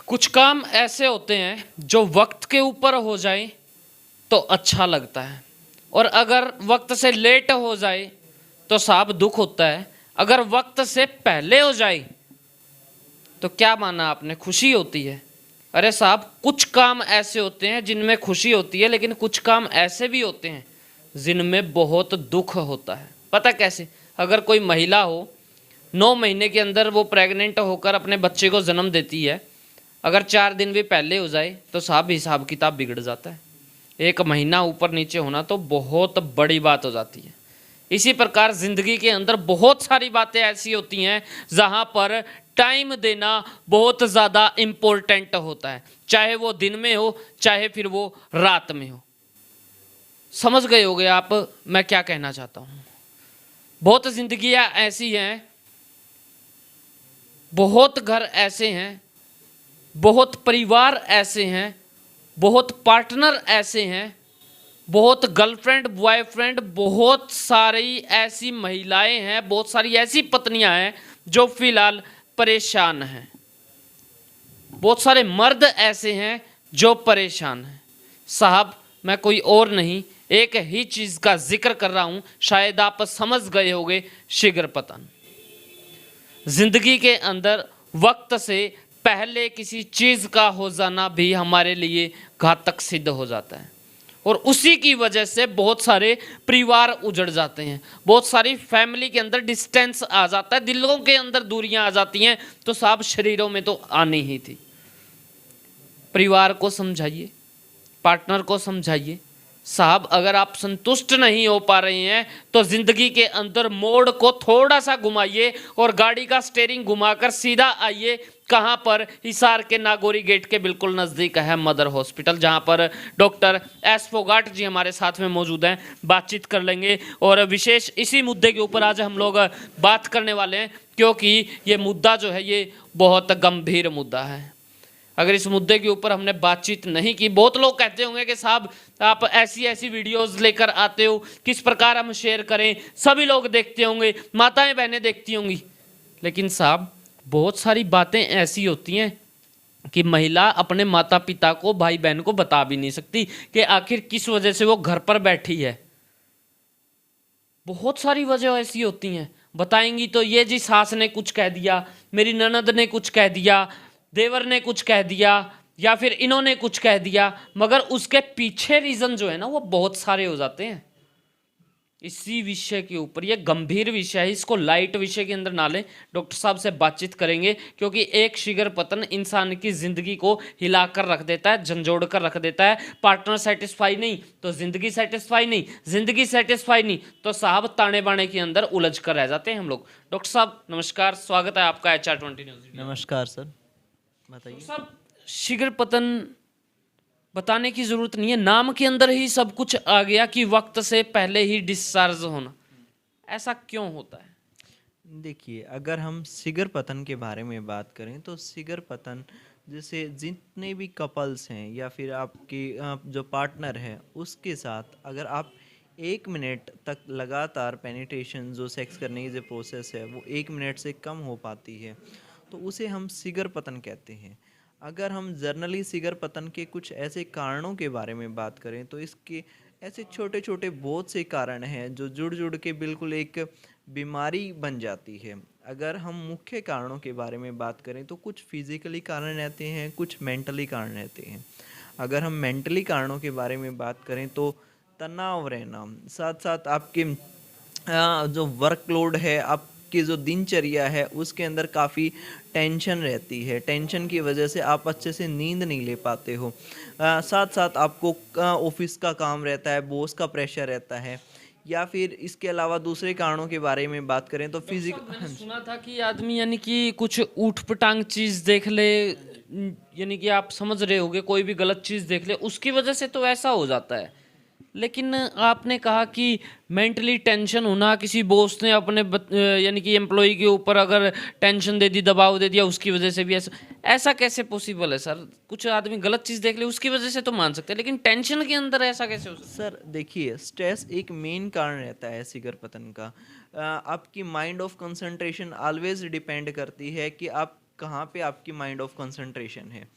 कुछ काम ऐसे होते हैं जो वक्त के ऊपर हो जाए तो अच्छा लगता है, और अगर वक्त से लेट हो जाए तो साहब दुख होता है। अगर वक्त से पहले हो जाए तो क्या माना आपने, खुशी होती है। अरे साहब, कुछ काम ऐसे होते हैं जिनमें खुशी होती है, लेकिन कुछ काम ऐसे भी होते हैं जिनमें बहुत दुख होता है। पता कैसे? अगर कोई महिला हो, 9 महीने के अंदर वो प्रेग्नेंट होकर अपने बच्चे को जन्म देती है, अगर 4 दिन भी पहले हो जाए तो साहब हिसाब किताब बिगड़ जाता है। 1 महीना ऊपर नीचे होना तो बहुत बड़ी बात हो जाती है। इसी प्रकार ज़िंदगी के अंदर बहुत सारी बातें ऐसी होती हैं जहाँ पर टाइम देना बहुत ज़्यादा इम्पोर्टेंट होता है, चाहे वो दिन में हो चाहे फिर वो रात में हो। समझ गए होगे आप मैं क्या कहना चाहता हूँ। बहुत ज़िंदगियाँ ऐसी हैं, बहुत घर ऐसे हैं, बहुत परिवार ऐसे हैं, बहुत पार्टनर ऐसे हैं, बहुत गर्लफ्रेंड बॉयफ्रेंड, बहुत सारी ऐसी महिलाएं हैं, बहुत सारी ऐसी पत्नियां हैं जो फिलहाल परेशान हैं। बहुत सारे मर्द ऐसे हैं जो परेशान हैं। साहब, मैं कोई और नहीं, एक ही चीज़ का जिक्र कर रहा हूं, शायद आप समझ गए होंगे, शीघ्र पतन। जिंदगी के अंदर वक्त से पहले किसी चीज़ का हो जाना भी हमारे लिए घातक सिद्ध हो जाता है, और उसी की वजह से बहुत सारे परिवार उजड़ जाते हैं, बहुत सारी फैमिली के अंदर डिस्टेंस आ जाता है, दिलों के अंदर दूरियां आ जाती हैं, तो साहब शरीरों में तो आनी ही थी। परिवार को समझाइए, पार्टनर को समझाइए। साहब, अगर आप संतुष्ट नहीं हो पा रहे हैं तो जिंदगी के अंदर मोड़ को थोड़ा सा घुमाइए और गाड़ी का स्टीयरिंग घुमाकर सीधा आइए। कहाँ पर? हिसार के नागौरी गेट के बिल्कुल नज़दीक है मदर हॉस्पिटल, जहाँ पर डॉक्टर एस फोगाट जी हमारे साथ में मौजूद हैं। बातचीत कर लेंगे और विशेष इसी मुद्दे के ऊपर आज हम लोग बात करने वाले हैं, क्योंकि ये मुद्दा जो है ये बहुत गंभीर मुद्दा है। अगर इस मुद्दे के ऊपर हमने बातचीत नहीं की, बहुत लोग कहते होंगे कि साहब आप ऐसी ऐसी वीडियोस लेकर आते हो, किस प्रकार हम शेयर करें, सभी लोग देखते होंगे, माताएं बहनें देखती होंगी। लेकिन साहब, बहुत सारी बातें ऐसी होती हैं कि महिला अपने माता पिता को, भाई बहन को बता भी नहीं सकती कि आखिर किस वजह से वो घर पर बैठी है। बहुत सारी वजह ऐसी होती हैं, बताएंगी तो ये जी सास ने कुछ कह दिया, मेरी ननद ने कुछ कह दिया, देवर ने कुछ कह दिया, या फिर इन्होंने कुछ कह दिया, मगर उसके पीछे रीजन जो है ना वो बहुत सारे हो जाते हैं। इसी विषय के ऊपर, ये गंभीर विषय है, इसको लाइट विषय के अंदर ना लें। डॉक्टर साहब से बातचीत करेंगे, क्योंकि एक शीघ्र पतन इंसान की जिंदगी को हिलाकर रख देता है, झंझोड़ कर रख देता है। पार्टनर सेटिस्फाई नहीं तो जिंदगी सेटिस्फाई नहीं, जिंदगी सेटिस्फाई नहीं तो साहब ताने बाने के अंदर उलझ कर रह जाते हैं हम लोग। डॉक्टर साहब नमस्कार, स्वागत है आपका HR20 न्यूज़। नमस्कार सर, बताइए। सब शीघ्र पतन बताने की जरूरत नहीं है, नाम के अंदर ही सब कुछ आ गया कि वक्त से पहले ही डिस्चार्ज होना। ऐसा क्यों होता है? देखिए, अगर हम शीघ्र पतन के बारे में बात करें तो शीघ्र पतन जैसे जितने भी कपल्स हैं या फिर आपके जो पार्टनर है उसके साथ अगर आप 1 मिनट तक लगातार पेनिट्रेशन, जो सेक्स करने की जो प्रोसेस है वो 1 मिनट से कम हो पाती है तो उसे हम शीघ्र पतन कहते हैं। अगर हम जर्नली शीघ्र पतन के कुछ ऐसे कारणों के बारे में बात करें तो इसके ऐसे छोटे छोटे बहुत से कारण हैं जो जुड़ जुड़ के बिल्कुल एक बीमारी बन जाती है। अगर हम मुख्य कारणों के बारे में बात करें तो कुछ फिजिकली कारण रहते हैं, कुछ मेंटली कारण रहते हैं। अगर हम मेंटली कारणों के बारे में बात करें तो तनाव रहना, साथ साथ आपके जो वर्कलोड है, आपकी जो दिनचर्या है उसके अंदर काफ़ी टेंशन रहती है, टेंशन की वजह से आप अच्छे से नींद नहीं ले पाते हो। साथ साथ आपको ऑफिस का काम रहता है, बॉस का प्रेशर रहता है, या फिर इसके अलावा दूसरे कारणों के बारे में बात करें तो मैंने सुना था कि आदमी यानी कि कुछ ऊट पटांग चीज देख ले, यानी कि आप समझ रहे होगे, कोई भी गलत चीज देख ले उसकी वजह से तो ऐसा हो जाता है। लेकिन आपने कहा कि मेंटली टेंशन होना, किसी बॉस ने अपने यानी कि एम्प्लॉय के ऊपर अगर टेंशन दे दी, दबाव दे दिया, उसकी वजह से भी ऐसा कैसे पॉसिबल है सर? कुछ आदमी गलत चीज़ देख ले उसकी वजह से तो मान सकते हैं, लेकिन टेंशन के अंदर ऐसा कैसे हो सकता है? सर देखिए, स्ट्रेस एक मेन कारण रहता है शीघ्र पतन का। आपकी mind of concentration always depend करती है कि आप कहाँ पे आपकी माइंड ऑफ कंसंट्रेशन है।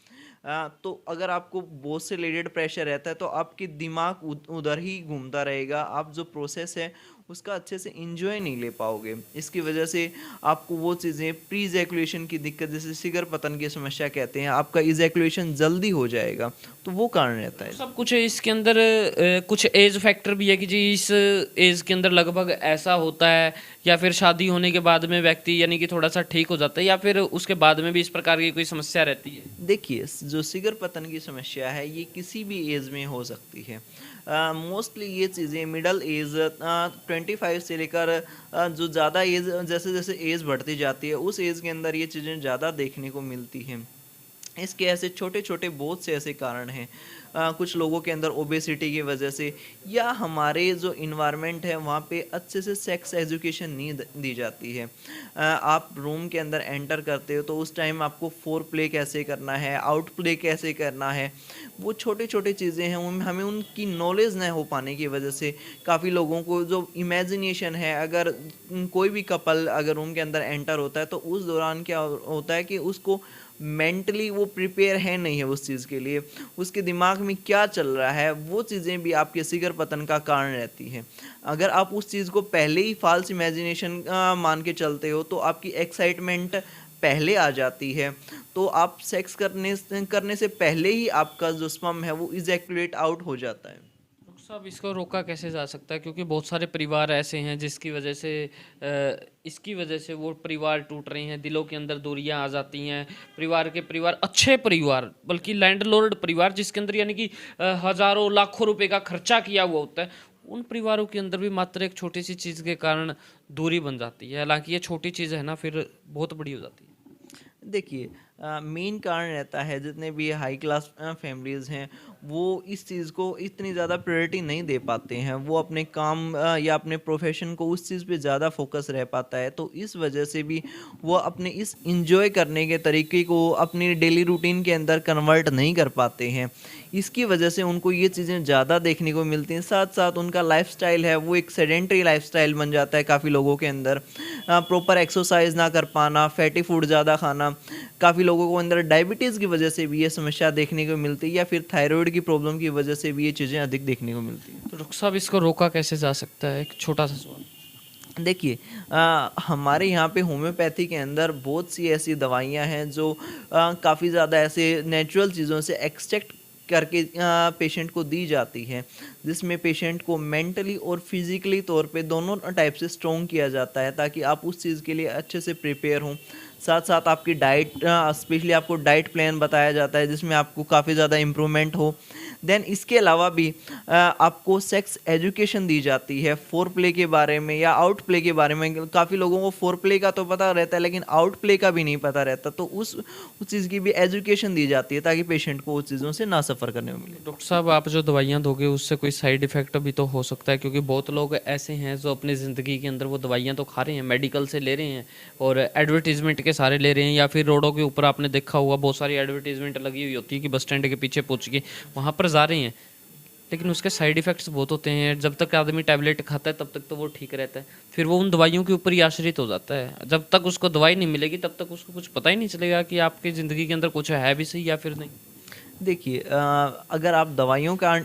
तो अगर आपको बहुत से रिलेटेड प्रेशर रहता है तो आपके दिमाग उधर ही घूमता रहेगा, आप जो प्रोसेस है उसका अच्छे से इंजॉय नहीं ले पाओगे। इसकी वजह से आपको वो चीज़ें प्री इजैकुलेशन की दिक्कत, जैसे सिगर पतन की समस्या कहते हैं, आपका इजैकुलेशन जल्दी हो जाएगा, तो वो कारण रहता है। सब कुछ इसके अंदर कुछ एज फैक्टर भी है कि जी इस एज के अंदर लगभग ऐसा होता है, या फिर शादी होने के बाद में व्यक्ति यानी कि थोड़ा सा ठीक हो जाता है, या फिर उसके बाद में भी इस प्रकार की कोई समस्या रहती है? देखिए, जो सिगर पतन की समस्या है ये किसी भी एज में हो सकती है। मोस्टली ये चीज़ें मिडल एज 25 से लेकर जो ज़्यादा एज, जैसे जैसे एज बढ़ती जाती है उस एज के अंदर ये चीज़ें ज़्यादा देखने को मिलती हैं। इसके ऐसे छोटे छोटे बहुत से ऐसे कारण हैं। कुछ लोगों के अंदर ओबेसिटी की वजह से, या हमारे जो इन्वायरमेंट है वहाँ पे अच्छे से सेक्स एजुकेशन नहीं दी जाती है। आप रूम के अंदर एंटर करते हो तो उस टाइम आपको फोर प्ले कैसे करना है, आउट प्ले कैसे करना है, वो छोटे छोटे चीज़ें हैं, उनमें हमें उनकी नॉलेज न हो पाने की वजह से काफ़ी लोगों को जो इमेजिनेशन है, अगर कोई भी कपल अगर रूम के अंदर एंटर होता है तो उस दौरान क्या होता है कि उसको मेंटली वो प्रिपेयर है नहीं है उस चीज़ के लिए, उसके दिमाग में क्या चल रहा है, वो चीज़ें भी आपके सिगर पतन का कारण रहती हैं। अगर आप उस चीज़ को पहले ही फाल्स इमेजिनेशन मान के चलते हो तो आपकी एक्साइटमेंट पहले आ जाती है, तो आप सेक्स करने से पहले ही आपका जो स्पर्म है वो इजैकुलेट आउट हो जाता है। डॉक्टर साहब, इसको रोका कैसे जा सकता है? क्योंकि बहुत सारे परिवार ऐसे हैं जिसकी वजह से इसकी वजह से वो परिवार टूट रहे हैं, दिलों के अंदर दूरियां आ जाती हैं। परिवार अच्छे परिवार, बल्कि लैंडलॉर्ड परिवार जिसके अंदर यानी कि हज़ारों लाखों रुपए का खर्चा किया हुआ होता है, उन परिवारों के अंदर भी मात्र एक छोटी सी चीज़ के कारण दूरी बन जाती है। हालांकि ये छोटी चीज़ है ना, फिर बहुत बड़ी हो जाती है। देखिए, मेन कारण रहता है जितने भी हाई क्लास फैमिलीज़ हैं वो इस चीज़ को इतनी ज़्यादा प्रायोरिटी नहीं दे पाते हैं, वो अपने काम या अपने प्रोफेशन को उस चीज़ पे ज़्यादा फोकस रह पाता है, तो इस वजह से भी वो अपने इस इंजॉय करने के तरीके को अपनी डेली रूटीन के अंदर कन्वर्ट नहीं कर पाते हैं। इसकी वजह से उनको ये चीज़ें ज़्यादा देखने को मिलती हैं। साथ साथ उनका लाइफस्टाइल है वो एक सेडेंटरी लाइफस्टाइल बन जाता है काफ़ी लोगों के अंदर। प्रॉपर एक्सरसाइज ना कर पाना, फैटी फूड ज़्यादा खाना, काफ़ी लोगों को अंदर डायबिटीज़ की वजह से भी ये समस्या देखने को मिलती है, या फिर थायराइड की प्रॉब्लम की वजह से भी ये चीज़ें अधिक देखने को मिलती हैं। तो डॉक्टर साहब, इसको रोका कैसे जा सकता है? एक छोटा सा सवाल। देखिए, हमारे यहाँ पे होम्योपैथी के अंदर बहुत सी ऐसी दवाइयाँ हैं जो काफ़ी ज़्यादा ऐसे नेचुरल चीज़ों से एक्सट्रैक्ट करके पेशेंट को दी जाती है, जिसमें पेशेंट को मेंटली और फिजिकली तौर पे दोनों टाइप से स्ट्रॉन्ग किया जाता है ताकि आप उस चीज़ के लिए अच्छे से प्रिपेयर हों। साथ साथ आपकी डाइट, स्पेशली आपको डाइट प्लान बताया जाता है जिसमें आपको काफ़ी ज़्यादा इम्प्रूवमेंट हो। देन इसके अलावा भी आपको सेक्स एजुकेशन दी जाती है फोर प्ले के बारे में या आउट प्ले के बारे में। काफ़ी लोगों को फोर प्ले का तो पता रहता है लेकिन आउट प्ले का भी नहीं पता रहता, तो उस चीज़ की भी एजुकेशन दी जाती है ताकि पेशेंट को उस चीज़ों से ना सफ़र करने को मिले। डॉक्टर साहब, आप जो दवाइयाँ दोगे उससे कोई साइड इफ़ेक्ट भी तो हो सकता है, क्योंकि बहुत लोग ऐसे हैं जो अपनी ज़िंदगी के अंदर वो दवाइयाँ तो खा रहे हैं, मेडिकल से ले रहे हैं और एडवर्टीजमेंट के सारे ले रहे हैं, या फिर रोडों के ऊपर आपने देखा होगा बहुत सारी एडवर्टीजमेंट लगी हुई होती है कि बस स्टैंड के पीछे पहुँच के वहाँ पर जा रहे हैं, लेकिन उसके साइड इफ़ेक्ट्स बहुत होते हैं। जब तक आदमी टैबलेट खाता है तब तक तो वो ठीक रहता है, फिर वो उन दवाइयों के ऊपर ही आश्रित हो जाता है। जब तक उसको दवाई नहीं मिलेगी तब तक उसको कुछ पता ही नहीं चलेगा कि आपकी ज़िंदगी के अंदर कुछ है भी सही या फिर नहीं। देखिए, अगर आप दवाइयों का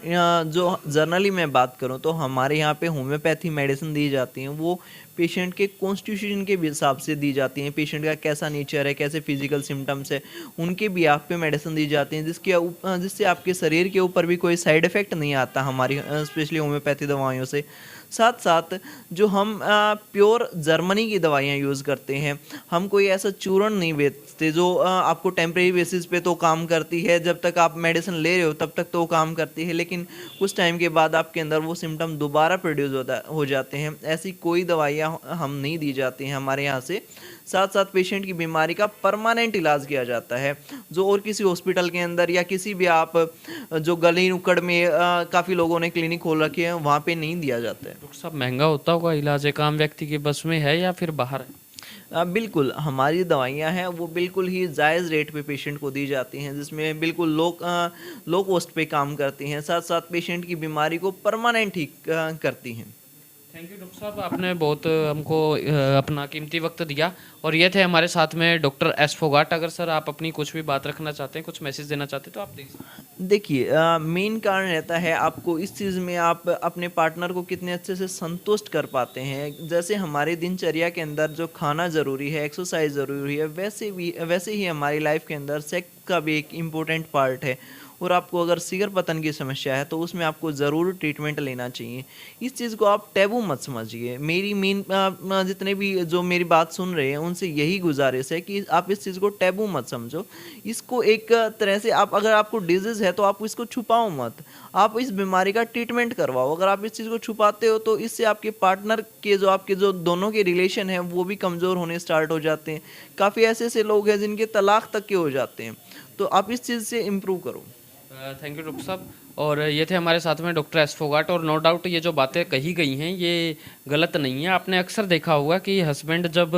जो जनरली मैं बात करूं तो हमारे यहाँ पे होम्योपैथी मेडिसिन दी जाती हैं वो पेशेंट के कॉन्स्टिट्यूशन के हिसाब से दी जाती हैं। पेशेंट का कैसा नेचर है, कैसे फिजिकल सिम्टम्स है, उनके भी आप पे मेडिसिन दी जाती हैं जिससे आपके शरीर के ऊपर भी कोई साइड इफ़ेक्ट नहीं आता हमारी स्पेशली होम्योपैथी दवाइयों से। साथ साथ जो हम प्योर जर्मनी की दवाइयाँ यूज़ करते हैं, हम कोई ऐसा चूर्ण नहीं बेचते जो आपको टेम्परेरी बेसिस पे तो काम करती है, जब तक आप मेडिसिन ले रहे हो तब तक तो वो काम करती है, लेकिन कुछ टाइम के बाद आपके अंदर वो सिम्टम दोबारा प्रोड्यूस हो जाते हैं। ऐसी कोई दवाइयाँ हम नहीं दी जाती हैं हमारे यहाँ से। साथ साथ पेशेंट की बीमारी का परमानेंट इलाज किया जाता है, जो और किसी हॉस्पिटल के अंदर या किसी भी आप जो गली नुक्कड़ में काफ़ी लोगों ने क्लिनिक खोल रखे हैं वहाँ पे नहीं दिया जाता है। डॉक्टर साहब, महंगा होता होगा इलाज? एक आम व्यक्ति के बस में है या फिर बाहर है? बिल्कुल, हमारी दवाइयाँ हैं वो बिल्कुल ही जायज़ रेट पे पेशेंट को दी जाती हैं, जिसमें बिल्कुल लो कॉस्ट पे काम करती हैं, साथ साथ पेशेंट की बीमारी को परमानेंट ठीक करती हैं। थैंक यू डॉक्टर साहब, आपने बहुत हमको अपना कीमती वक्त दिया। और ये थे हमारे साथ में डॉक्टर एस फोगाट। अगर सर आप अपनी कुछ भी बात रखना चाहते हैं, कुछ मैसेज देना चाहते हैं तो आप दीजिए। देखिए, मेन कारण रहता है आपको इस चीज़ में आप अपने पार्टनर को कितने अच्छे से संतुष्ट कर पाते हैं। जैसे हमारे दिनचर्या के अंदर जो खाना ज़रूरी है, एक्सरसाइज ज़रूरी है, वैसे ही हमारी लाइफ के अंदर सेक्स का भी एक इम्पोर्टेंट पार्ट है। और आपको अगर सिगर पतन की समस्या है तो उसमें आपको ज़रूर ट्रीटमेंट लेना चाहिए। इस चीज़ को आप टैबू मत समझिए। मेरी जितने भी जो मेरी बात सुन रहे हैं उनसे यही गुजारिश है कि आप इस चीज़ को टैबू मत समझो। इसको एक तरह से आप, अगर आपको डिजीज़ है तो आप इसको छुपाओ मत, आप इस बीमारी का ट्रीटमेंट करवाओ। अगर आप इस चीज़ को छुपाते हो तो इससे आपके पार्टनर के जो आपके जो दोनों के रिलेशन हैं वो भी कमज़ोर होने स्टार्ट हो जाते हैं। काफ़ी ऐसे ऐसे लोग हैं जिनके तलाक तक के हो जाते हैं। तो आप इस चीज़ से इम्प्रूव करो। थैंक यू डॉक्टर साहब। और ये थे हमारे साथ में डॉक्टर एस फोगाट। और नो डाउट ये जो बातें कही गई हैं ये गलत नहीं है। आपने अक्सर देखा होगा कि हस्बैंड जब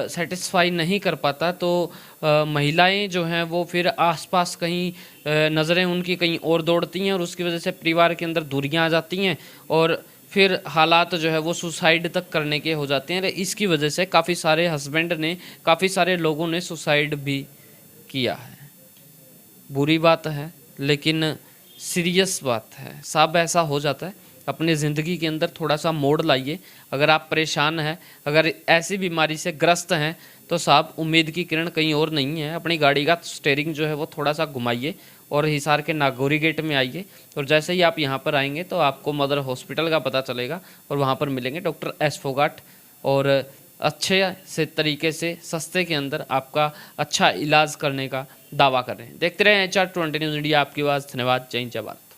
सेटिस्फाई नहीं कर पाता तो महिलाएं जो हैं वो फिर आसपास कहीं नज़रें उनकी कहीं और दौड़ती हैं और उसकी वजह से परिवार के अंदर दूरियां आ जाती हैं और फिर हालात जो है वो सुसाइड तक करने के हो जाते हैं। इसकी वजह से काफ़ी सारे हस्बैंड ने, काफ़ी सारे लोगों ने सुसाइड भी किया है। बुरी बात है लेकिन सीरियस बात है, सब ऐसा हो जाता है। अपनी ज़िंदगी के अंदर थोड़ा सा मोड़ लाइए। अगर आप परेशान हैं, अगर ऐसी बीमारी से ग्रस्त हैं तो साहब उम्मीद की किरण कहीं और नहीं है। अपनी गाड़ी का स्टेयरिंग जो है वो थोड़ा सा घुमाइए और हिसार के नागौरी गेट में आइए। और जैसे ही आप यहाँ पर आएंगे तो आपको मदर हॉस्पिटल का पता चलेगा और वहाँ पर मिलेंगे डॉक्टर एस फोगाट और अच्छे से तरीके से सस्ते के अंदर आपका अच्छा इलाज करने का दावा कर रहे हैं। देखते रहें HR20 न्यूज़ इंडिया, आपकी आवाज़। धन्यवाद। जय हिंद, जय भारत।